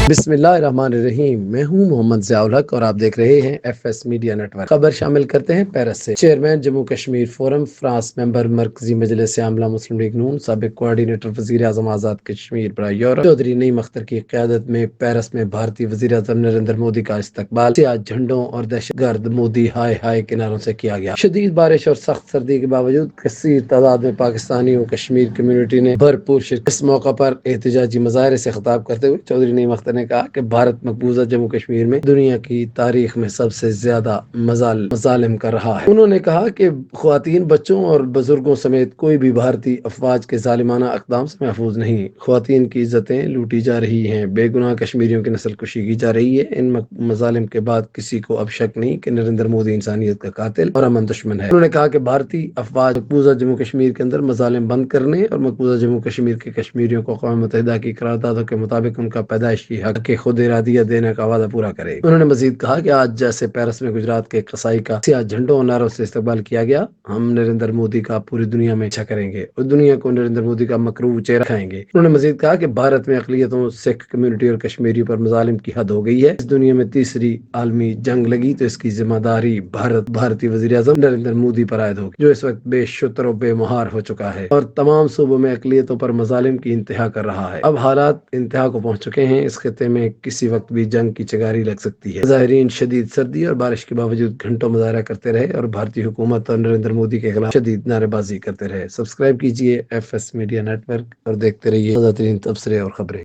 بسم اللہ الرحمن الرحیم، میں ہوں محمد ضیاء الحق اور آپ دیکھ رہے ہیں F S media network. خبر شامل کرتے ہیں پیرس سے۔ Chairman Jammu Kashmir forum France, member مرکزی مجلس عاملہ مسلم لیگ نون، سابق کوآرڈینیٹر وزیر اعظم آزاد کشمیر برائے یورپ چودھری نعیم اختر کی قیادت میں پیرس میں بھارتی وزیر اعظم نریندر مودی کا استقبال سیاہ جھنڈوں اور دہشت گرد مودی ہائے ہائے کے نعروں سے کیا گیا۔ شدید بارش اور سخت سردی کے باوجود کثیر تعداد میں پاکستانی و کشمیر کمیونٹی نے بھرپور شرکت۔ اس موقع پر احتجاجی مظاہرے سے خطاب کرتے ہوئے چودھری نعیم اختر نے کہا کہ بھارت مقبوضہ جموں کشمیر میں دنیا کی تاریخ میں سب سے زیادہ مظالم کر رہا ہے۔ انہوں نے کہا کہ خواتین، بچوں اور بزرگوں سمیت کوئی بھی بھارتی افواج کے ظالمانہ اقدام سے محفوظ نہیں۔ خواتین کی عزتیں لوٹی جا رہی ہیں، بے گناہ کشمیریوں کی نسل کشی کی جا رہی ہے۔ ان مظالم کے بعد کسی کو اب شک نہیں کہ نریندر مودی انسانیت کا قاتل اور امن دشمن ہے۔ انہوں نے کہا کہ بھارتی افواج مقبوضہ جموں کشمیر کے اندر مظالم بند کرنے اور مقبوضہ جموں کشمیر کے کشمیریوں کو اقوام متحدہ کی قراردادوں کے مطابق ان کا پیدائشی حق کے خود ارادیت دینے کا وعدہ پورا کرے گی۔ انہوں نے مزید کہا کہ آج جیسے پیرس میں گجرات کے قصائی کا سیاہ جھنڈوں اور نعروں سے استقبال کیا گیا، ہم نریندر مودی کا پوری دنیا میں اچھا کریں گے اور دنیا کو نریندر مودی کا مکروہ چہرہ دکھائیں گے۔ انہوں نے مزید کہا کہ بھارت میں اقلیتوں، سکھ کمیونٹی اور کشمیریوں پر مظالم کی حد ہو گئی ہے۔ اس دنیا میں تیسری عالمی جنگ لگی تو اس کی ذمہ داری بھارتی وزیر اعظم نریندر مودی پر عائد ہوگی، جو اس وقت بے شتر و بے مہار ہو چکا ہے اور تمام صوبوں میں اقلیتوں پر مظالم کی انتہا کر رہا ہے۔ اب حالات انتہا کو پہنچ چکے ہیں، اس خطے میں کسی وقت بھی جنگ کی چنگاری لگ سکتی ہے۔ مظاہرین شدید سردی اور بارش کے باوجود گھنٹوں مظاہرہ کرتے رہے اور بھارتی حکومت اور نریندر مودی کے خلاف شدید نعرے بازی کرتے رہے۔ سبسکرائب کیجیے F S media network اور دیکھتے رہیے تازہ ترین تبصرے اور خبریں۔